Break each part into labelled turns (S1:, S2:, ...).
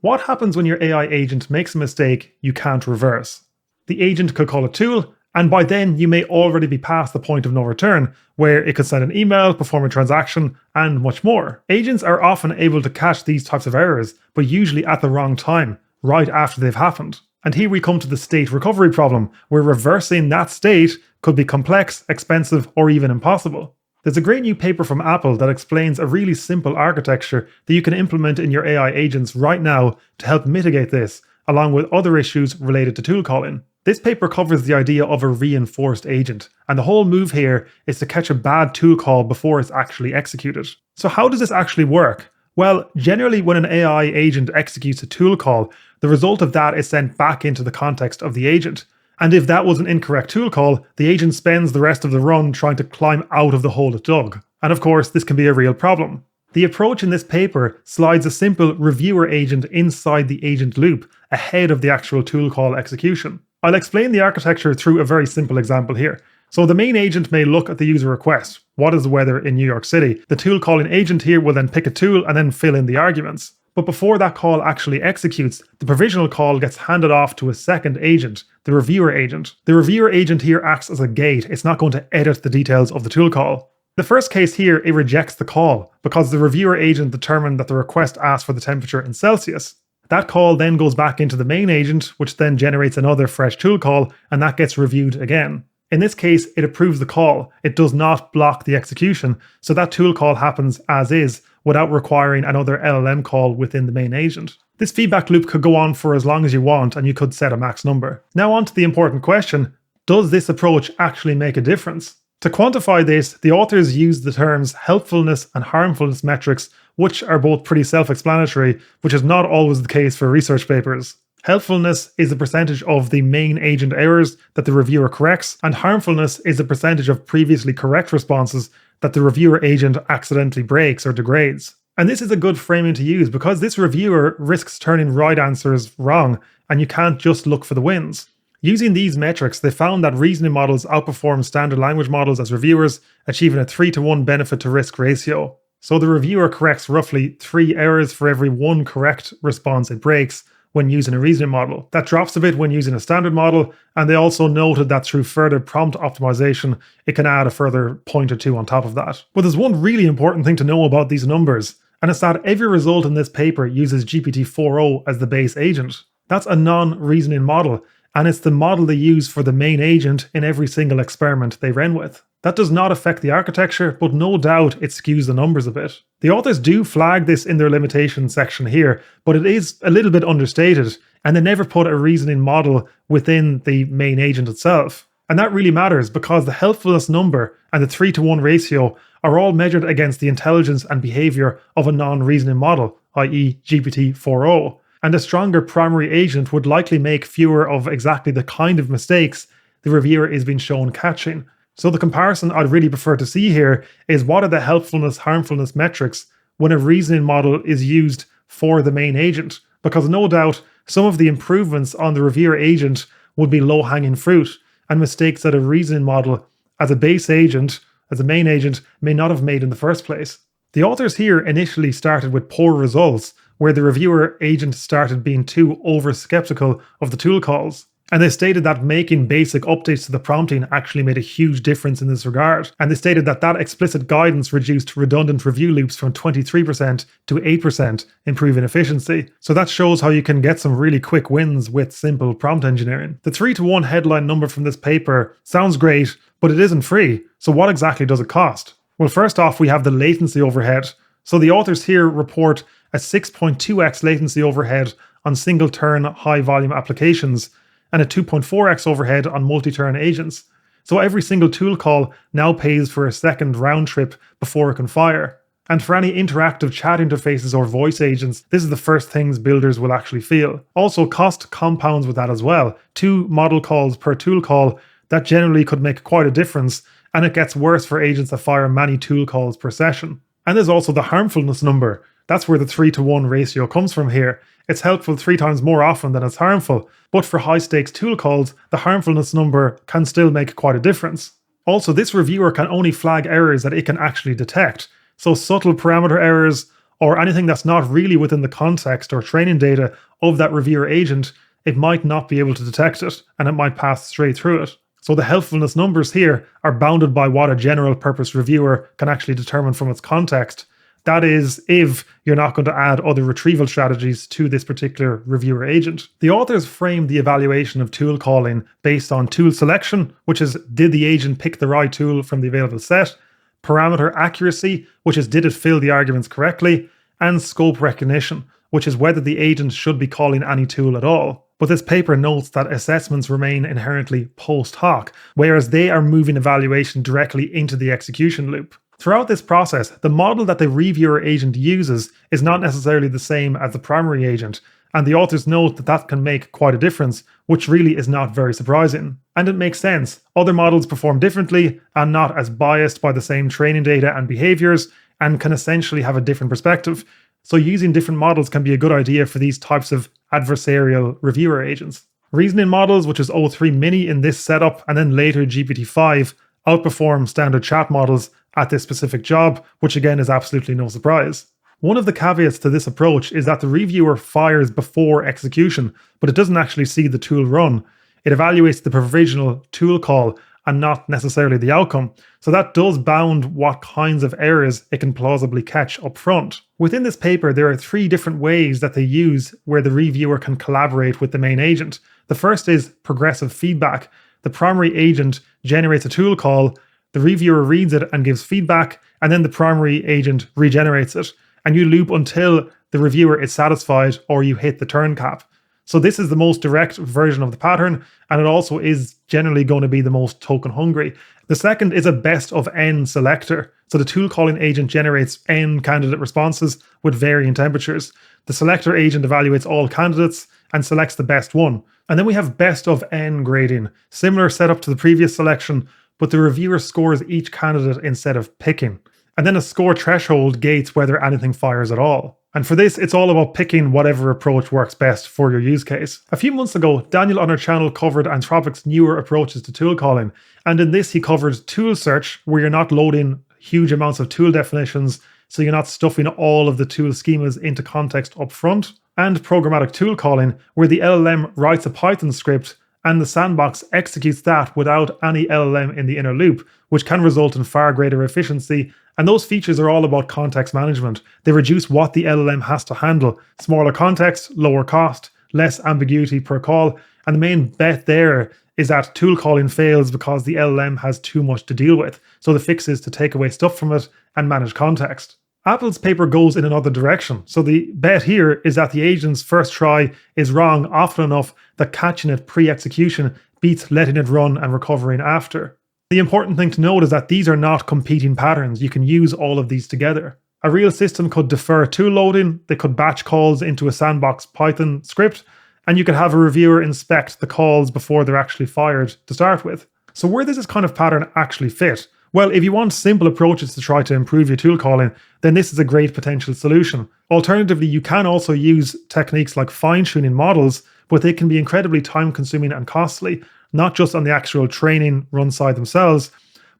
S1: What happens when your AI agent makes a mistake you can't reverse? The agent could call a tool, and by then you may already be past the point of no return, where it could send an email, perform a transaction, and much more. Agents are often able to catch these types of errors, but usually at the wrong time, right after they've happened. And here we come to the state recovery problem, where reversing that state could be complex, expensive, or even impossible. There's a great new paper from Apple that explains a really simple architecture that you can implement in your AI agents right now to help mitigate this, along with other issues related to tool calling. This paper covers the idea of a reinforced agent, and the whole move here is to catch a bad tool call before it's actually executed. So how does this actually work? Well, generally when an AI agent executes a tool call, the result of that is sent back into the context of the agent. And if that was an incorrect tool call, the agent spends the rest of the run trying to climb out of the hole it dug. And of course, this can be a real problem. The approach in this paper slides a simple reviewer agent inside the agent loop ahead of the actual tool call execution. I'll explain the architecture through a very simple example here. So the main agent may look at the user request. What is the weather in New York City? The tool calling agent here will then pick a tool and then fill in the arguments. But before that call actually executes, the provisional call gets handed off to a second agent, the reviewer agent. The reviewer agent here acts as a gate. It's not going to edit the details of the tool call. The first case here, it rejects the call because the reviewer agent determined that the request asked for the temperature in Celsius. That call then goes back into the main agent, which then generates another fresh tool call, and that gets reviewed again. In this case, it approves the call. It does not block the execution, so that tool call happens as is, without requiring another LLM call within the main agent. This feedback loop could go on for as long as you want, and you could set a max number. Now on to the important question, does this approach actually make a difference? To quantify this, the authors used the terms helpfulness and harmfulness metrics, which are both pretty self-explanatory, which is not always the case for research papers. Helpfulness is the percentage of the main agent errors that the reviewer corrects, and harmfulness is the percentage of previously correct responses that the reviewer agent accidentally breaks or degrades. And this is a good framing to use because this reviewer risks turning right answers wrong, and you can't just look for the wins. Using these metrics, they found that reasoning models outperform standard language models as reviewers, achieving a 3-to-1 benefit to risk ratio. So the reviewer corrects roughly 3 errors for every 1 correct response it breaks when using a reasoning model. That drops a bit when using a standard model, and they also noted that through further prompt optimization, it can add a further point or 2 on top of that. But there's one really important thing to know about these numbers, and it's that every result in this paper uses GPT-4o as the base agent. That's a non-reasoning model, and it's the model they use for the main agent in every single experiment they ran with. That does not affect the architecture, but no doubt it skews the numbers a bit. The authors do flag this in their limitations section here, but it is a little bit understated, and they never put a reasoning model within the main agent itself. And that really matters because the helpfulness number and the 3-to-1 ratio are all measured against the intelligence and behavior of a non-reasoning model, i.e. GPT-4o. And a stronger primary agent would likely make fewer of exactly the kind of mistakes the reviewer is being shown catching. So the comparison I'd really prefer to see here is what are the helpfulness, harmfulness metrics when a reasoning model is used for the main agent? Because no doubt some of the improvements on the reviewer agent would be low-hanging fruit, and mistakes that a reasoning model as a base agent, as a main agent, may not have made in the first place. The authors here initially started with poor results, where the reviewer agent started being too over-skeptical of the tool calls. And they stated that making basic updates to the prompting actually made a huge difference in this regard. And they stated that that explicit guidance reduced redundant review loops from 23% to 8%, improving efficiency. So that shows how you can get some really quick wins with simple prompt engineering. The 3-to-1 headline number from this paper sounds great, but it isn't free. So what exactly does it cost? Well, first off, we have the latency overhead. So the authors here report a 6.2x latency overhead on single-turn high-volume applications, and a 2.4x overhead on multi-turn agents. So every single tool call now pays for a second round trip before it can fire. And for any interactive chat interfaces or voice agents, this is the first things builders will actually feel. Also, cost compounds with that as well. 2 model calls per tool call, that generally could make quite a difference, and it gets worse for agents that fire many tool calls per session. And there's also the harmfulness number. That's where the 3-to-1 ratio comes from here. It's helpful 3 times more often than it's harmful, but for high-stakes tool calls, the harmfulness number can still make quite a difference. Also, this reviewer can only flag errors that it can actually detect, so subtle parameter errors or anything that's not really within the context or training data of that reviewer agent, it might not be able to detect it and it might pass straight through it. So the helpfulness numbers here are bounded by what a general purpose reviewer can actually determine from its context. That is, if you're not going to add other retrieval strategies to this particular reviewer agent. The authors framed the evaluation of tool calling based on tool selection, which is, did the agent pick the right tool from the available set, parameter accuracy, which is, did it fill the arguments correctly, and scope recognition, which is whether the agent should be calling any tool at all. But this paper notes that assessments remain inherently post hoc, whereas they are moving evaluation directly into the execution loop. Throughout this process, the model that the reviewer agent uses is not necessarily the same as the primary agent, and the authors note that that can make quite a difference, which really is not very surprising. And it makes sense. Other models perform differently and not as biased by the same training data and behaviors, and can essentially have a different perspective. So using different models can be a good idea for these types of adversarial reviewer agents. Reasoning models, which is O3 Mini in this setup, and then later GPT-5, outperform standard chat models at this specific job, which again is absolutely no surprise. One of the caveats to this approach is that the reviewer fires before execution, but it doesn't actually see the tool run. It evaluates the provisional tool call and not necessarily the outcome. So that does bound what kinds of errors it can plausibly catch up front. Within this paper, there are 3 different ways that they use where the reviewer can collaborate with the main agent. The first is progressive feedback. The primary agent generates a tool call, the reviewer reads it and gives feedback, and then the primary agent regenerates it. And you loop until the reviewer is satisfied or you hit the turn cap. So this is the most direct version of the pattern, and it also is generally going to be the most token hungry. The second is a best of n selector. So the tool calling agent generates n candidate responses with varying temperatures. The selector agent evaluates all candidates and selects the best one. And then we have best of n grading, similar setup to the previous selection, but the reviewer scores each candidate instead of picking. And then a score threshold gates whether anything fires at all. And for this, it's all about picking whatever approach works best for your use case. A few months ago, Daniel on our channel covered Anthropic's newer approaches to tool calling. And in this, he covered tool search, where you're not loading huge amounts of tool definitions, so you're not stuffing all of the tool schemas into context up front. And programmatic tool calling, where the LLM writes a Python script and the sandbox executes that without any LLM in the inner loop, which can result in far greater efficiency. And those features are all about context management. They reduce what the LLM has to handle. Smaller context, lower cost, less ambiguity per call. And the main bet there is that tool calling fails because the LLM has too much to deal with. So the fix is to take away stuff from it and manage context. Apple's paper goes in another direction. So the bet here is that the agent's first try is wrong often enough that catching it pre-execution beats letting it run and recovering after. The important thing to note is that these are not competing patterns. You can use all of these together. A real system could defer tool loading, they could batch calls into a sandbox Python script, and you could have a reviewer inspect the calls before they're actually fired to start with. So where does this kind of pattern actually fit? Well, if you want simple approaches to try to improve your tool calling, then this is a great potential solution. Alternatively, you can also use techniques like fine-tuning models, but they can be incredibly time-consuming and costly, not just on the actual training run side themselves,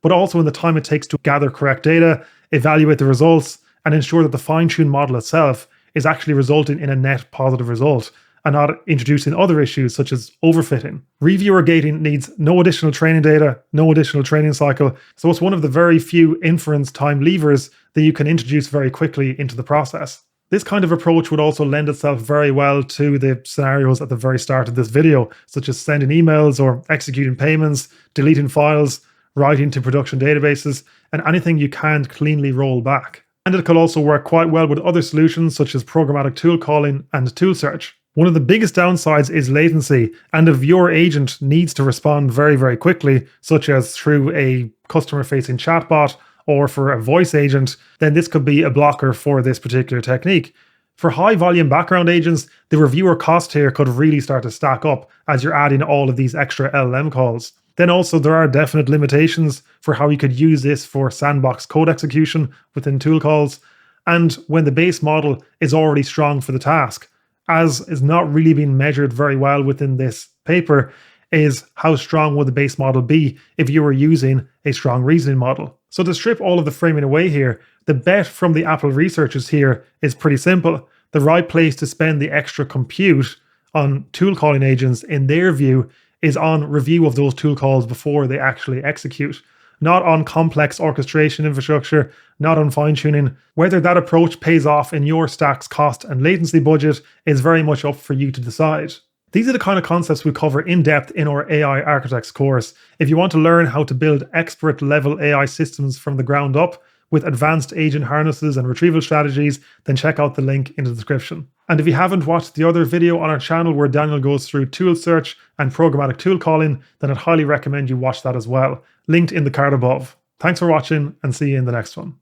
S1: but also in the time it takes to gather correct data, evaluate the results, and ensure that the fine-tuned model itself is actually resulting in a net positive result, and not introducing other issues such as overfitting. Reviewer gating needs no additional training data, no additional training cycle, so it's one of the very few inference time levers that you can introduce very quickly into the process. This kind of approach would also lend itself very well to the scenarios at the very start of this video, such as sending emails or executing payments, deleting files, writing to production databases, and anything you can't cleanly roll back. And it could also work quite well with other solutions such as programmatic tool calling and tool search. One of the biggest downsides is latency, and if your agent needs to respond very, very quickly, such as through a customer-facing chatbot or for a voice agent, then this could be a blocker for this particular technique. For high-volume background agents, the reviewer cost here could really start to stack up as you're adding all of these extra LLM calls. Then also there are definite limitations for how you could use this for sandbox code execution within tool calls, and when the base model is already strong for the task. As is not really being measured very well within this paper, is how strong would the base model be if you were using a strong reasoning model. So to strip all of the framing away here, the bet from the Apple researchers here is pretty simple. The right place to spend the extra compute on tool calling agents, in their view, is on review of those tool calls before they actually execute. Not on complex orchestration infrastructure, not on fine tuning. Whether that approach pays off in your stack's cost and latency budget is very much up for you to decide. These are the kind of concepts we cover in depth in our AI Architects course. If you want to learn how to build expert level AI systems from the ground up with advanced agent harnesses and retrieval strategies, then check out the link in the description. And if you haven't watched the other video on our channel where Daniel goes through tool search and programmatic tool calling, then I'd highly recommend you watch that as well. Linked in the card above. Thanks for watching and see you in the next one.